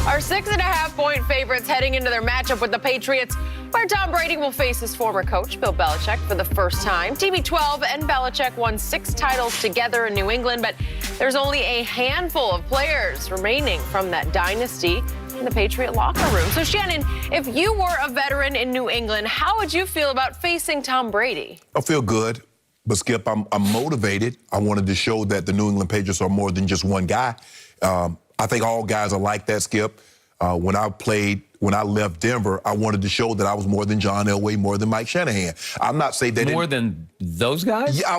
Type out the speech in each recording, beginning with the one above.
Our 6.5-point favorites heading into their matchup with the Patriots, where Tom Brady will face his former coach, Bill Belichick, for the first time. TB12 and Belichick won 6 titles together in New England, but there's only a handful of players remaining from that dynasty in the Patriot locker room. So, Shannon, if you were a veteran in New England, how would you feel about facing Tom Brady? I feel good, but Skip, I'm motivated. I wanted to show that the New England Patriots are more than just one guy. I think all guys are like that, Skip. When I left Denver, I wanted to show that I was more than John Elway, more than Mike Shanahan. I'm not saying that more than those guys. Yeah,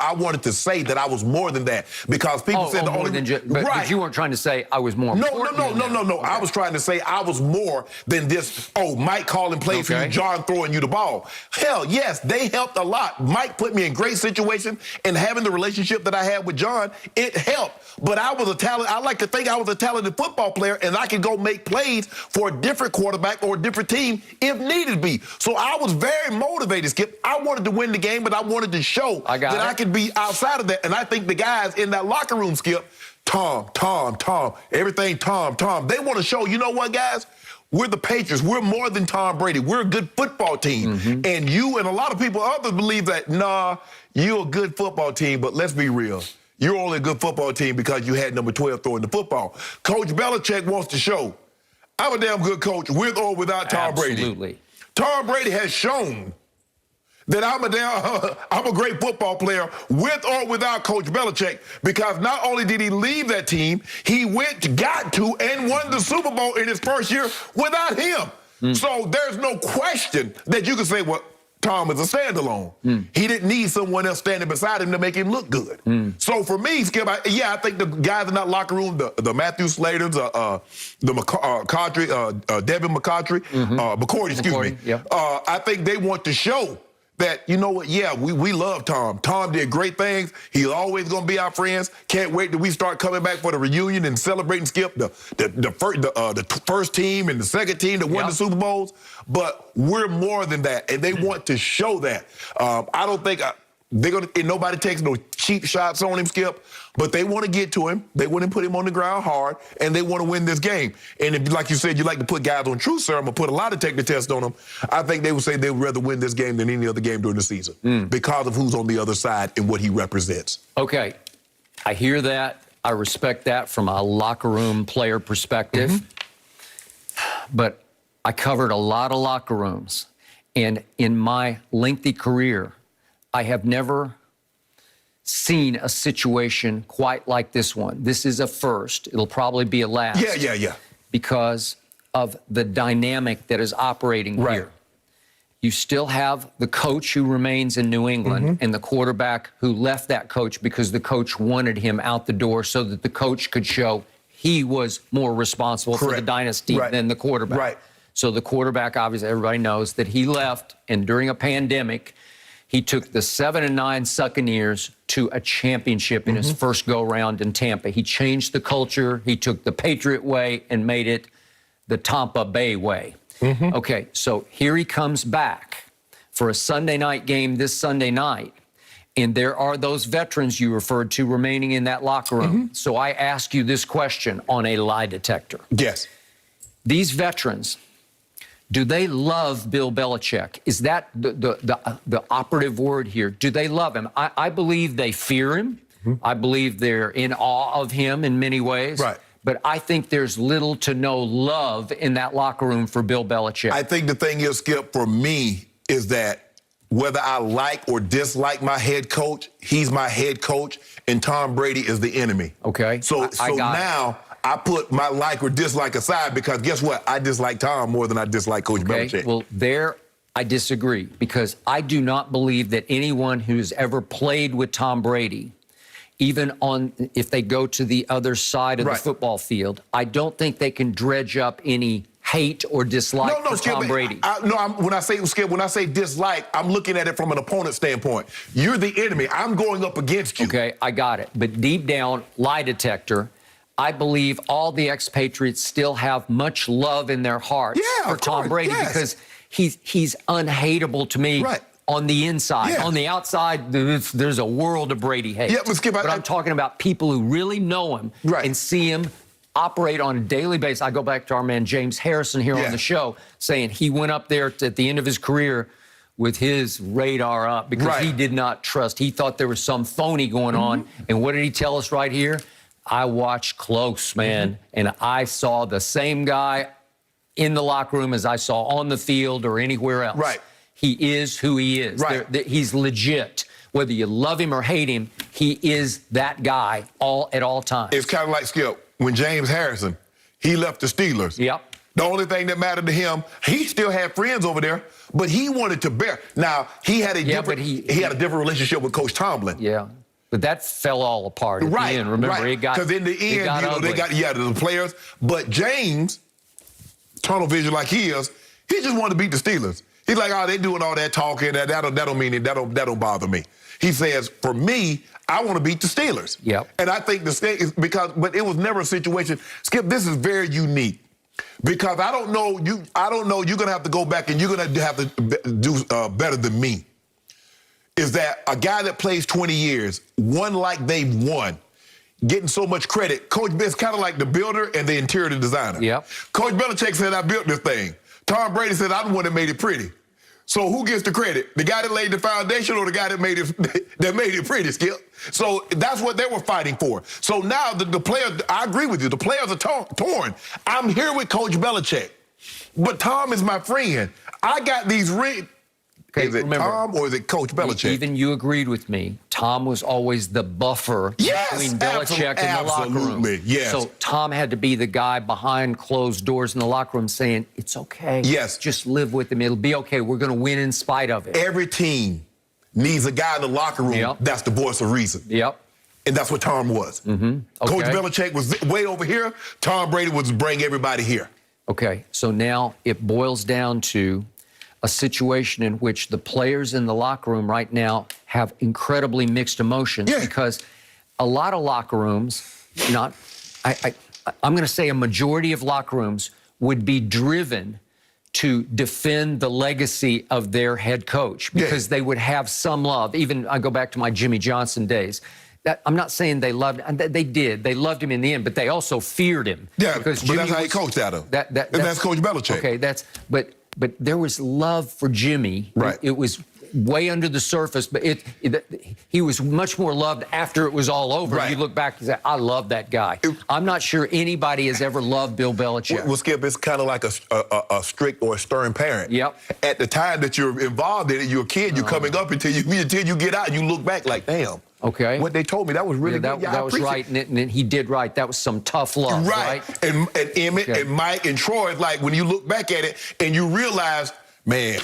I wanted to say that I was more than that because people said the more only than just. But you weren't trying to say I was more. No. Okay. I was trying to say I was more than this. Oh, Mike calling plays for you, John throwing you the ball. Hell, yes, they helped a lot. Mike put me in great situations, and having the relationship that I had with John, it helped. But I like to think I was a talented football player, and I could go make plays for a different quarterback or a different team if needed be. So I was very motivated, Skip. I wanted to win the game, but I wanted to show that I could be outside of that. And I think the guys in that locker room, Skip, Tom, everything Tom. They want to show, you know what, guys? We're the Patriots. We're more than Tom Brady. We're a good football team. And you and a lot of people, others believe that, nah, you're a good football team, but let's be real. You're only a good football team because you had number 12 throwing the football. Coach Belichick wants to show, I'm a damn good coach with or without Tom Brady. Absolutely. Tom Brady has shown that I'm a great football player with or without Coach Belichick, because not only did he leave that team, he got to and won the Super Bowl in his first year without him. So there's no question that you can say, well, Tom is a standalone. He didn't need someone else standing beside him to make him look good. So for me, Skip, I think the guys in that locker room, the Matthew Slaters, the McCautry, Devin McCautry, McCourty, excuse me. Yeah. I think they want to show that, you know what, yeah, we love Tom. Tom did great things. He's always going to be our friends. Can't wait till we start coming back for the reunion and celebrating, Skip, the first team and the second team that won the Super Bowls. But we're more than that, and they want to show that. I don't think nobody takes no cheap shots on him, Skip, but they want to get to him. They want to put him on the ground hard, and they want to win this game. And if, like you said, you like to put guys on truth serum or put a lot of technical tests on them, I think they would say they would rather win this game than any other game during the season because of who's on the other side and what he represents. Okay, I hear that. I respect that from a locker room player perspective. But I covered a lot of locker rooms, and in my lengthy career, I have never seen a situation quite like this one. This is a first. It'll probably be a last. Yeah. Because of the dynamic that is operating here. You still have the coach who remains in New England and the quarterback who left that coach because the coach wanted him out the door so that the coach could show he was more responsible for the dynasty than the quarterback. So the quarterback, obviously, everybody knows that he left, and during a pandemic, he took the 7-9 Succaneers to a championship in his first go-round in Tampa. He changed the culture. He took the Patriot way and made it the Tampa Bay way. Okay, so here he comes back for a Sunday night game this Sunday night, and there are those veterans you referred to remaining in that locker room. So I ask you this question on a lie detector. Yes. These veterans, do they love Bill Belichick? Is that the operative word here? Do they love him? I believe they fear him. I believe they're in awe of him in many ways. But I think there's little to no love in that locker room for Bill Belichick. I think the thing is, Skip, for me, is that whether I like or dislike my head coach, he's my head coach, and Tom Brady is the enemy. Okay. So now I put my like or dislike aside because guess what? I dislike Tom more than I dislike Coach Belichick. Well, there I disagree because I do not believe that anyone who's ever played with Tom Brady, even if they go to the other side of the football field, I don't think they can dredge up any hate or dislike for Tom Brady. When I say dislike, I'm looking at it from an opponent standpoint. You're the enemy. I'm going up against you. Okay, I got it. But deep down, lie detector, I believe all the expatriates still have much love in their hearts for Tom Brady because he's unhateable to me on the inside. On the outside, there's a world of Brady hate. But Skip, but I'm talking about people who really know him and see him operate on a daily basis. I go back to our man James Harrison here on the show saying he went up there at the end of his career with his radar up because he did not trust. He thought there was some phony going on. And what did he tell us right here? I watched close, man, and I saw the same guy in the locker room as I saw on the field or anywhere else. Right. He is who he is. Right. He's legit. Whether you love him or hate him, he is that guy at all times. It's kind of like, Skip, when James Harrison, he left the Steelers. Yep. The only thing that mattered to him, he still had friends over there, but he wanted to bear. Now, he had a different he had a different relationship with Coach Tomlin. Yeah. But that fell all apart at the end. Remember, it got because in the end, ugly. they got the players. But James, tunnel vision like he is, he just wanted to beat the Steelers. He's like, oh, they doing all that talking. That don't mean it. That don't bother me. He says, for me, I want to beat the Steelers. Yep. And I think the state is but it was never a situation. Skip, this is very unique. Because I don't know, you're gonna have to go back and you're gonna have to do better than me. Is that a guy that plays 20 years, won like they've won, getting so much credit. Coach Bill's kind of like the builder and the interior designer. Yep. Coach Belichick said, I built this thing. Tom Brady said, I'm the one that made it pretty. So who gets the credit? The guy that laid the foundation or the guy that made it pretty, Skip? So that's what they were fighting for. So now the players, I agree with you, the players are torn. I'm here with Coach Belichick, but Tom is my friend. I got these rings. Okay, is it remember, Tom or is it Coach Belichick? Even you agreed with me. Tom was always the buffer between Belichick and the locker room. Yes. So Tom had to be the guy behind closed doors in the locker room saying, it's okay. Yes. Just live with him. It'll be okay. We're going to win in spite of it. Every team needs a guy in the locker room that's the voice of reason. Yep. And that's what Tom was. Okay. Coach Belichick was way over here. Tom Brady was bring everybody here. Okay. So now it boils down to a situation in which the players in the locker room right now have incredibly mixed emotions because a lot of locker rooms, I'm going to say a majority of locker rooms would be driven to defend the legacy of their head coach because they would have some love. Even I go back to my Jimmy Johnson days. I'm not saying they loved him. They did. They loved him in the end, but they also feared him. Yeah, because but that's how he coached out of. And that's Coach Belichick. Okay, but there was love for Jimmy. Right. It was way under the surface, but he was much more loved after it was all over. Right. You look back and say, I love that guy. I'm not sure anybody has ever loved Bill Belichick. Well, Skip, it's kind of like a strict or a stern parent. Yep. At the time that you're involved in it, you're a kid, you're coming up until you get out, you look back like, damn. Okay. What they told me, that was really good. That was right, and he did right. That was some tough love, right? And Emmett and Mike and Troy, like when you look back at it and you realize, man,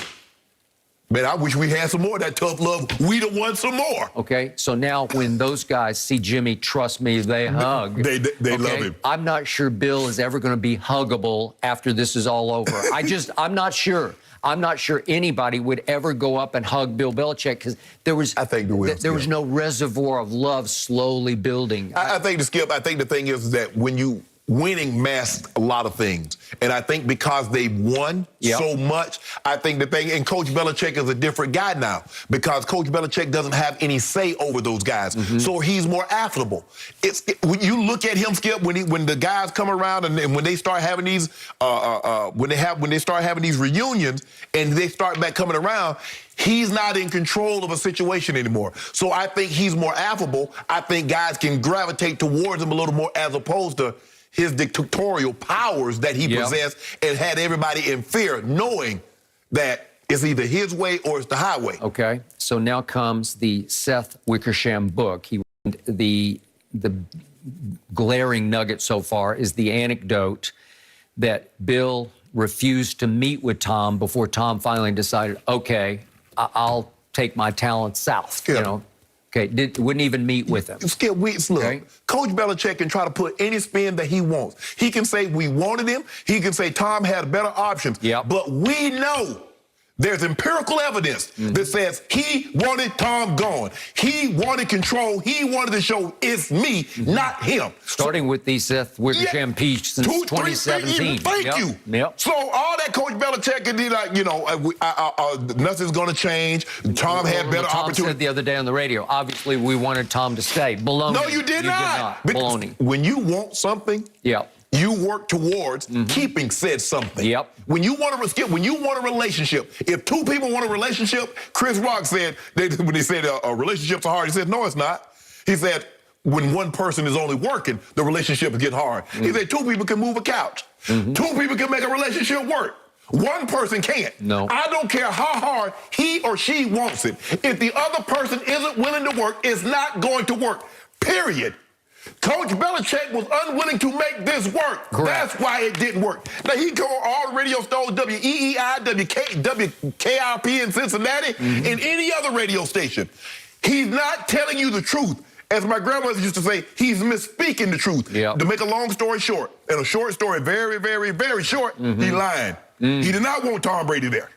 I wish we had some more of that tough love. We done won some more. Okay, so now when those guys see Jimmy, trust me, they hug. They love him. I'm not sure Bill is ever going to be huggable after this is all over. I'm not sure. I'm not sure anybody would ever go up and hug Bill Belichick because there was no reservoir of love slowly building. I think the thing is that when you winning masks a lot of things. And I think because they've won so much, I think and Coach Belichick is a different guy now because Coach Belichick doesn't have any say over those guys. So he's more affable. When you look at him, Skip, when the guys come around and when they start having these, when they start having these reunions and they start back coming around, he's not in control of a situation anymore. So I think he's more affable. I think guys can gravitate towards him a little more as opposed to his dictatorial powers that he possessed and had everybody in fear, knowing that it's either his way or it's the highway. Okay, so now comes the Seth Wickersham book. The glaring nugget so far is the anecdote that Bill refused to meet with Tom before Tom finally decided, okay, I'll take my talent south, you know. Okay, wouldn't even meet with him. Skip, look, Coach Belichick can try to put any spin that he wants. He can say we wanted him. He can say Tom had better options. But we know there's empirical evidence that says he wanted Tom gone. He wanted control. He wanted to show it's me, not him. Starting with the Seth Wickersham piece since 2017. Thank you. So all that Coach Belichick and like, you know, nothing's going to change. Tom had better opportunities. Tom said the other day on the radio, obviously we wanted Tom to stay. Baloney. No, you did not. Baloney. When you want something, you work towards keeping said something. Yep. When you want a relationship, if two people want a relationship, Chris Rock said, when they said relationships are hard, he said, no, it's not. He said, when one person is only working, the relationship get hard. He said, two people can move a couch. Two people can make a relationship work. One person can't. No. I don't care how hard he or she wants it. If the other person isn't willing to work, it's not going to work, period. Coach Belichick was unwilling to make this work. Correct. That's why it didn't work. Now, he go on all the radio stations, WEEI, WKRP in Cincinnati, and any other radio station. He's not telling you the truth. As my grandmother used to say, he's misspeaking the truth. Yep. To make a long story short, and a short story very, very, very short, he lying. He did not want Tom Brady there.